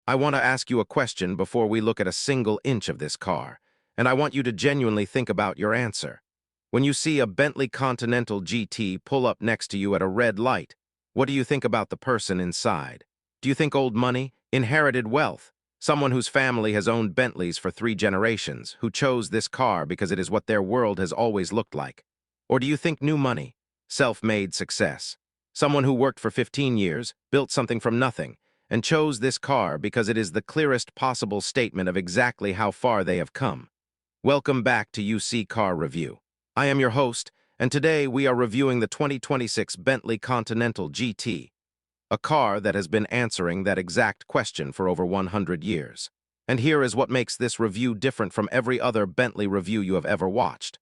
I want to ask you a question before we look at a single inch of this car, and I want you to genuinely think about your answer. When you see a Bentley Continental GT pull up next to you at a red light, what do you think about the person inside? Do you think old money, inherited wealth, someone whose family has owned Bentleys for 3 generations, who chose this car because it is what their world has always looked like? Or do you think new money, self-made success, someone who worked for 15 years, built something from nothing, and chose this car because it is the clearest possible statement of exactly how far they have come? Welcome back to UC Car Review. I am your host, and today we are reviewing the 2026 Bentley Continental GT, a car that has been answering that exact question for over 100 years. And here is what makes this review different from every other Bentley review you have ever watched.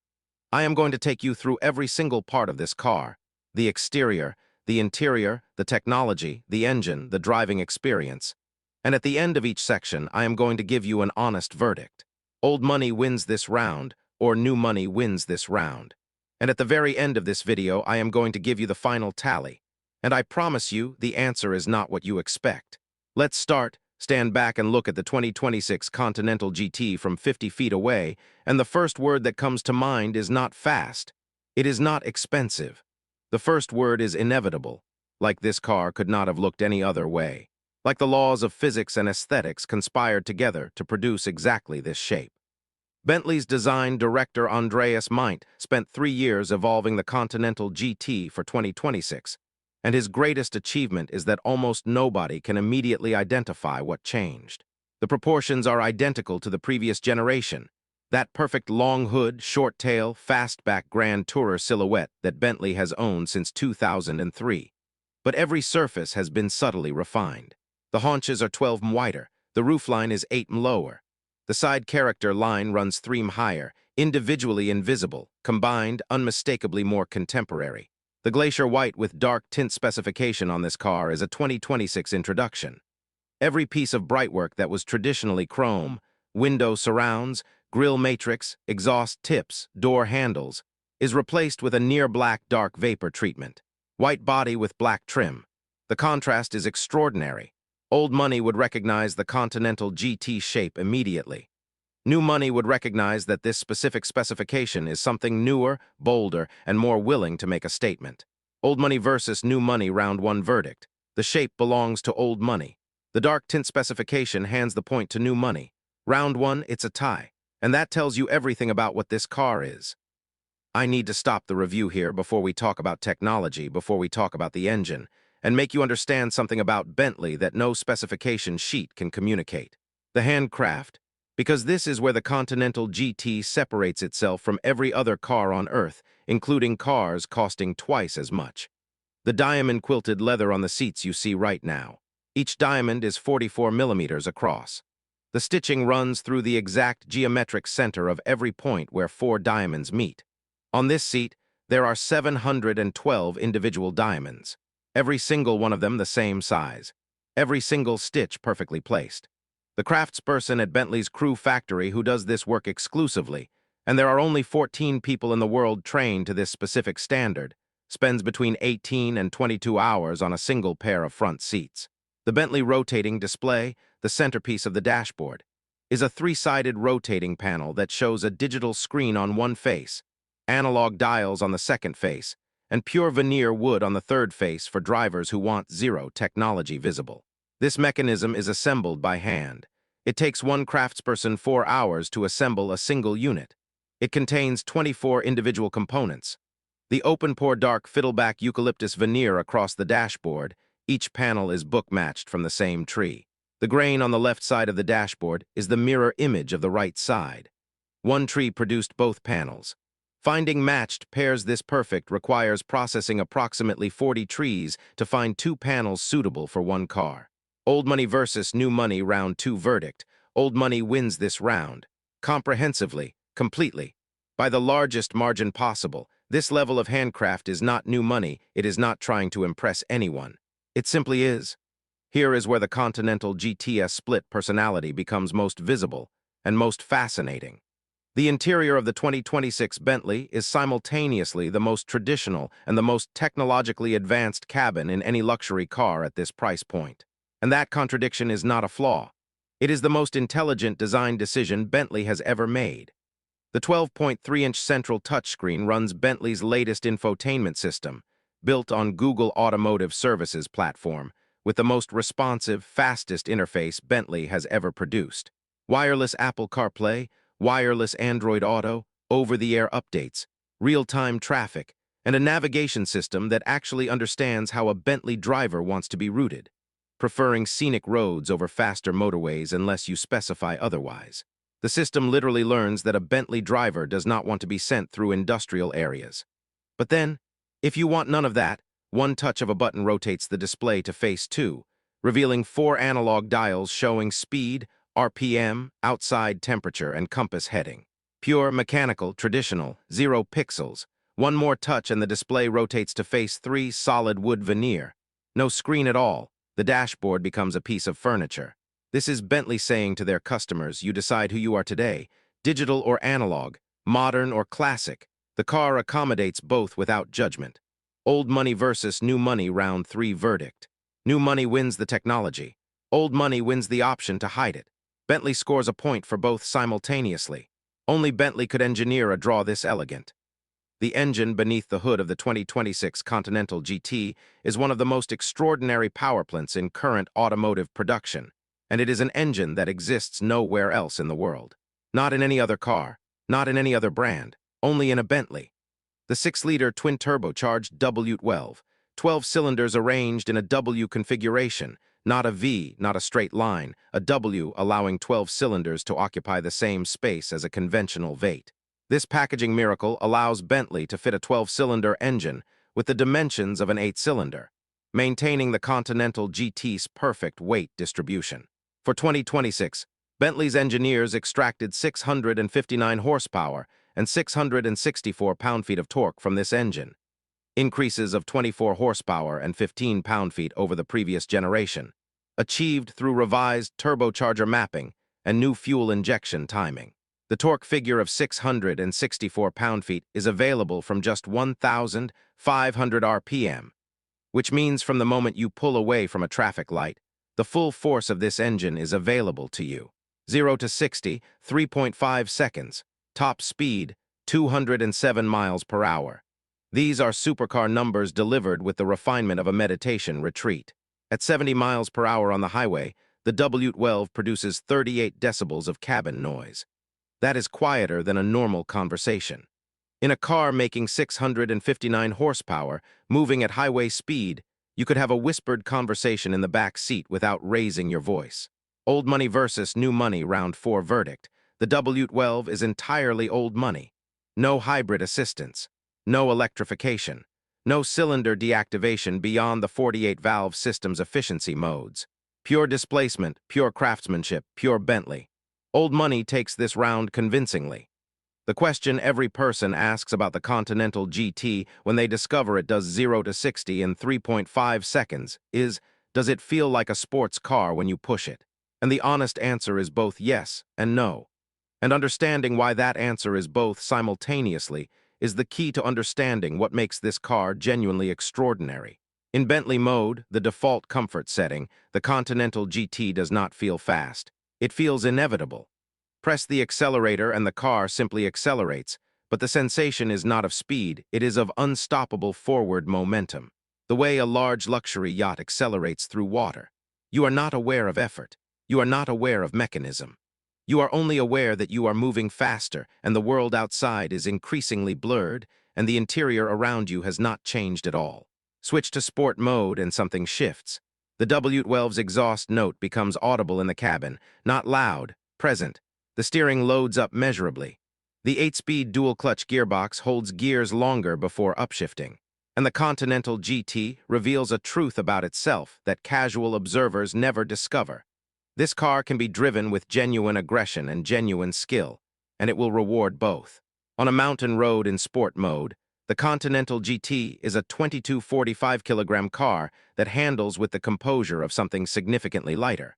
I am going to take you through every single part of this car: the exterior, the interior, the technology, the engine, the driving experience. And at the end of each section, I am going to give you an honest verdict. Old money wins this round, or new money wins this round. And at the very end of this video, I am going to give you the final tally. And I promise you, the answer is not what you expect. Let's start. Stand back and look at the 2026 Continental GT from 50 feet away, and the first word that comes to mind is not fast. It is not expensive. The first word is inevitable. Like this car could not have looked any other way. Like the laws of physics and aesthetics conspired together to produce exactly this shape. Bentley's design director Andreas Meint spent 3 years evolving the Continental GT for 2026, and his greatest achievement is that almost nobody can immediately identify what changed. The proportions are identical to the previous generation. That perfect long hood, short tail, fastback Grand Tourer silhouette that Bentley has owned since 2003. But every surface has been subtly refined. The haunches are 12 m wider, the roofline is 8 m lower. The side character line runs 3 m higher, individually invisible, combined, unmistakably more contemporary. The glacier white with dark tint specification on this car is a 2026 introduction. Every piece of brightwork that was traditionally chrome, window surrounds, grille matrix, exhaust tips, door handles, is replaced with a near-black dark vapor treatment. White body with black trim. The contrast is extraordinary. Old money would recognize the Continental GT shape immediately. New money would recognize that this specific specification is something newer, bolder, and more willing to make a statement. Old money versus new money, round 1 verdict. The shape belongs to old money. The dark tint specification hands the point to new money. Round 1, it's a tie. And that tells you everything about what this car is. I need to stop the review here before we talk about technology, before we talk about the engine, and make you understand something about Bentley that no specification sheet can communicate. The Handcraft. Because this is where the Continental GT separates itself from every other car on Earth, including cars costing twice as much. The diamond-quilted leather on the seats you see right now. Each diamond is 44 millimeters across. The stitching runs through the exact geometric center of every point where 4 diamonds meet. On this seat, there are 712 individual diamonds, every single one of them the same size, every single stitch perfectly placed. The craftsperson at Bentley's crew factory who does this work exclusively, and there are only 14 people in the world trained to this specific standard, spends between 18 and 22 hours on a single pair of front seats. The Bentley rotating display, the centerpiece of the dashboard, is a 3-sided rotating panel that shows a digital screen on one face, analog dials on the second face, and pure veneer wood on the third face for drivers who want zero technology visible. This mechanism is assembled by hand. It takes one craftsperson 4 hours to assemble a single unit. It contains 24 individual components. The open-pore dark fiddleback eucalyptus veneer across the dashboard. Each panel is book-matched from the same tree. The grain on the left side of the dashboard is the mirror image of the right side. One tree produced both panels. Finding matched pairs this perfect requires processing approximately 40 trees to find 2 panels suitable for one car. Old money versus new money, round 2 verdict. Old money wins this round. Comprehensively, completely. By the largest margin possible. This level of handcraft is not new money. It is not trying to impress anyone. It simply is. Here is where the Continental GT's split personality becomes most visible and most fascinating. The interior of the 2026 Bentley is simultaneously the most traditional and the most technologically advanced cabin in any luxury car at this price point. And that contradiction is not a flaw. It is the most intelligent design decision Bentley has ever made. The 12.3-inch central touchscreen runs Bentley's latest infotainment system, built on Google Automotive Services platform, with the most responsive, fastest interface Bentley has ever produced. Wireless Apple CarPlay, wireless Android Auto, over-the-air updates, real-time traffic, and a navigation system that actually understands how a Bentley driver wants to be routed, preferring scenic roads over faster motorways unless you specify otherwise. The system literally learns that a Bentley driver does not want to be sent through industrial areas. But then, if you want none of that, one touch of a button rotates the display to face 2, revealing 4 analog dials showing speed, RPM, outside temperature, and compass heading. Pure, mechanical, traditional, 0 pixels. One more touch and the display rotates to face 3, solid wood veneer. No screen at all. The dashboard becomes a piece of furniture. This is Bentley saying to their customers, you decide who you are today, digital or analog, modern or classic. The car accommodates both without judgment. Old money versus new money round 3 verdict. New money wins the technology. Old money wins the option to hide it. Bentley scores a point for both simultaneously. Only Bentley could engineer a draw this elegant. The engine beneath the hood of the 2026 Continental GT is one of the most extraordinary power plants in current automotive production, and it is an engine that exists nowhere else in the world. Not in any other car, not in any other brand, only in a Bentley. The 6-liter twin-turbocharged W12, 12 cylinders arranged in a W configuration, not a V, not a straight line, a W allowing 12 cylinders to occupy the same space as a conventional V8. This packaging miracle allows Bentley to fit a 12-cylinder engine with the dimensions of an 8-cylinder, maintaining the Continental GT's perfect weight distribution. For 2026, Bentley's engineers extracted 659 horsepower and 664 pound-feet of torque from this engine, increases of 24 horsepower and 15 pound-feet over the previous generation, achieved through revised turbocharger mapping and new fuel injection timing. The torque figure of 664 pound-feet is available from just 1,500 RPM, which means from the moment you pull away from a traffic light, the full force of this engine is available to you. 0 to 60, 3.5 seconds. Top speed, 207 miles per hour. These are supercar numbers delivered with the refinement of a meditation retreat. At 70 miles per hour on the highway, the W12 produces 38 decibels of cabin noise. That is quieter than a normal conversation. In a car making 659 horsepower, moving at highway speed, you could have a whispered conversation in the back seat without raising your voice. Old money versus new money round 4 verdict. The W12 is entirely old money. No hybrid assistance. No electrification. No cylinder deactivation beyond the 48-valve system's efficiency modes. Pure displacement, pure craftsmanship, pure Bentley. Old money takes this round convincingly. The question every person asks about the Continental GT when they discover it does 0 to 60 in 3.5 seconds is, does it feel like a sports car when you push it? And the honest answer is both yes and no. And understanding why that answer is both simultaneously is the key to understanding what makes this car genuinely extraordinary. In Bentley mode, the default comfort setting, the Continental GT does not feel fast. It feels inevitable. Press the accelerator and the car simply accelerates, but the sensation is not of speed, it is of unstoppable forward momentum. The way a large luxury yacht accelerates through water. You are not aware of effort. You are not aware of mechanism. You are only aware that you are moving faster and the world outside is increasingly blurred and the interior around you has not changed at all. Switch to sport mode and something shifts. The W12's exhaust note becomes audible in the cabin, not loud, present. The steering loads up measurably. The 8-speed dual-clutch gearbox holds gears longer before upshifting. And the Continental GT reveals a truth about itself that casual observers never discover. This car can be driven with genuine aggression and genuine skill, and it will reward both. On a mountain road in sport mode, the Continental GT is a 2245-kilogram car that handles with the composure of something significantly lighter.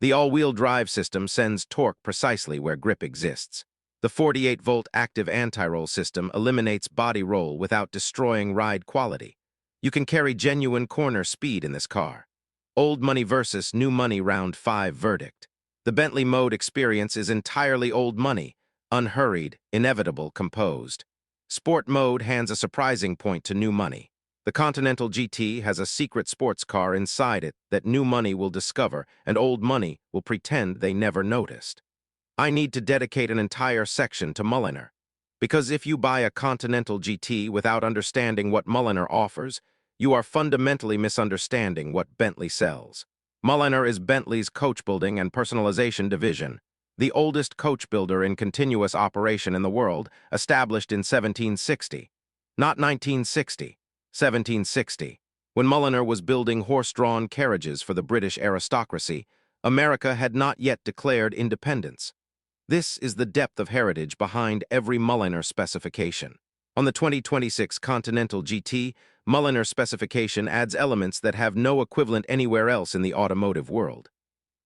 The all-wheel drive system sends torque precisely where grip exists. The 48-volt active anti-roll system eliminates body roll without destroying ride quality. You can carry genuine corner speed in this car. Old money versus new money round 5 verdict. The Bentley mode experience is entirely old money, unhurried, inevitable, composed. Sport mode hands a surprising point to new money. The Continental GT has a secret sports car inside it that new money will discover and old money will pretend they never noticed. I need to dedicate an entire section to Mulliner. Because if you buy a Continental GT without understanding what Mulliner offers, you are fundamentally misunderstanding what Bentley sells. Mulliner is Bentley's coach building and personalization division, the oldest coach builder in continuous operation in the world, established in 1760. Not 1960, 1760. When Mulliner was building horse-drawn carriages for the British aristocracy, America had not yet declared independence. This is the depth of heritage behind every Mulliner specification. On the 2026 Continental GT, Mulliner specification adds elements that have no equivalent anywhere else in the automotive world.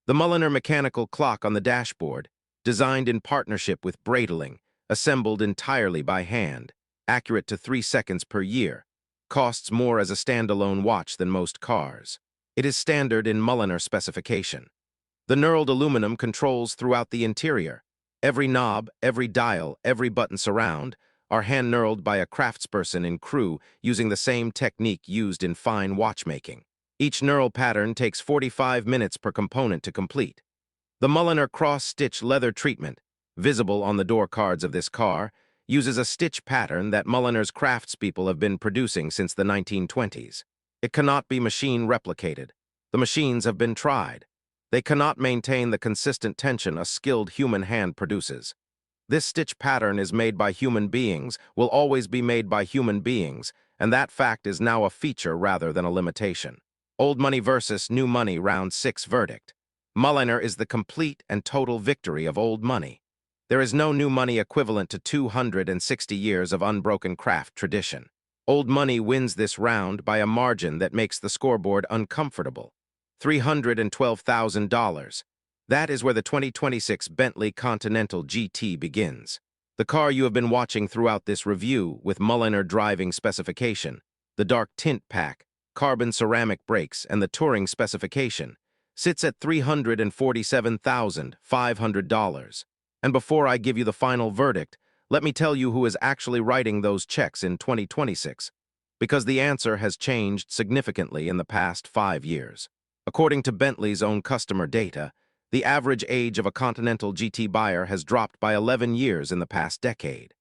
The Mulliner mechanical clock on the dashboard, designed in partnership with Breitling, assembled entirely by hand, accurate to 3 seconds per year, costs more as a standalone watch than most cars. It is standard in Mulliner specification. The knurled aluminum controls throughout the interior. Every knob, every dial, every button surround are hand-knurled by a craftsperson in crew using the same technique used in fine watchmaking. Each knurl pattern takes 45 minutes per component to complete. The Mulliner cross-stitch leather treatment, visible on the door cards of this car, uses a stitch pattern that Mulliner's craftspeople have been producing since the 1920s. It cannot be machine replicated. The machines have been tried. They cannot maintain the consistent tension a skilled human hand produces. This stitch pattern is made by human beings, will always be made by human beings, and that fact is now a feature rather than a limitation. Old money versus new money, round 6 verdict. Mulliner is the complete and total victory of old money. There is no new money equivalent to 260 years of unbroken craft tradition. Old money wins this round by a margin that makes the scoreboard uncomfortable. $312,000. That is where the 2026 Bentley Continental GT begins. The car you have been watching throughout this review with Mulliner driving specification, the dark tint pack, carbon ceramic brakes, and the touring specification, sits at $347,500. And before I give you the final verdict, let me tell you who is actually writing those checks in 2026, because the answer has changed significantly in the past 5 years. According to Bentley's own customer data, the average age of a Continental GT buyer has dropped by 11 years in the past decade.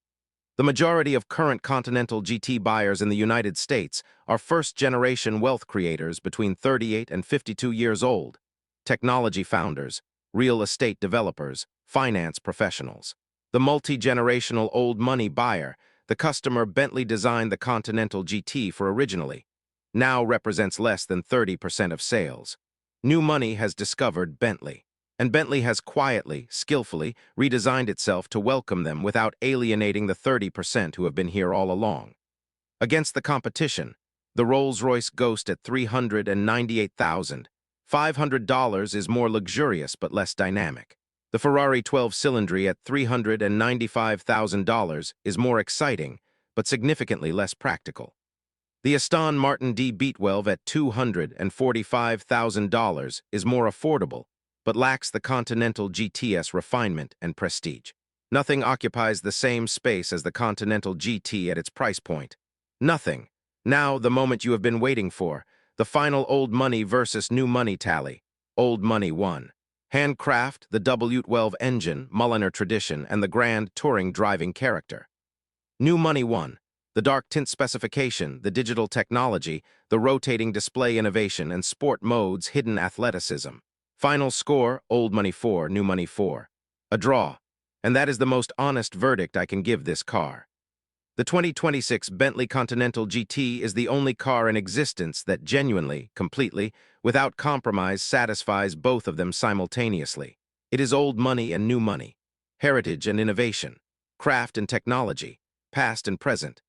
The majority of current Continental GT buyers in the United States are first-generation wealth creators between 38 and 52 years old, technology founders, real estate developers, finance professionals. The multi-generational old money buyer, the customer Bentley designed the Continental GT for originally, now represents less than 30% of sales. New money has discovered Bentley, and Bentley has quietly, skillfully redesigned itself to welcome them without alienating the 30% who have been here all along. Against the competition, the Rolls-Royce Ghost at $398,500 is more luxurious but less dynamic. The Ferrari 12-cylindry at $395,000 is more exciting but significantly less practical. The Aston Martin D Beatwell at $245,000 is more affordable, but lacks the Continental GT's refinement and prestige. Nothing occupies the same space as the Continental GT at its price point. Nothing. Now, the moment you have been waiting for, the final old money versus new money tally. Old money won. Handcraft, the W12 engine, Mulliner tradition, and the grand touring driving character. New money won. The dark tint specification, the digital technology, the rotating display innovation, and sport mode's hidden athleticism. Final score, old money 4, new money 4. A draw. And that is the most honest verdict I can give this car. The 2026 Bentley Continental GT is the only car in existence that genuinely, completely, without compromise satisfies both of them simultaneously. It is old money and new money, heritage and innovation, craft and technology, past and present.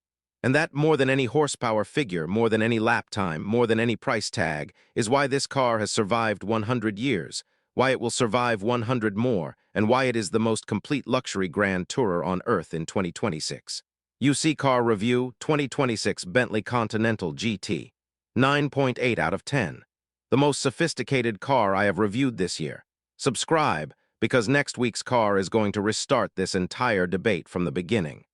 And that more than any horsepower figure, more than any lap time, more than any price tag, is why this car has survived 100 years, why it will survive 100 more, and why it is the most complete luxury grand tourer on Earth in 2026. UC Car Review 2026 Bentley Continental GT. 9.8 out of 10. The most sophisticated car I have reviewed this year. Subscribe, because next week's car is going to restart this entire debate from the beginning.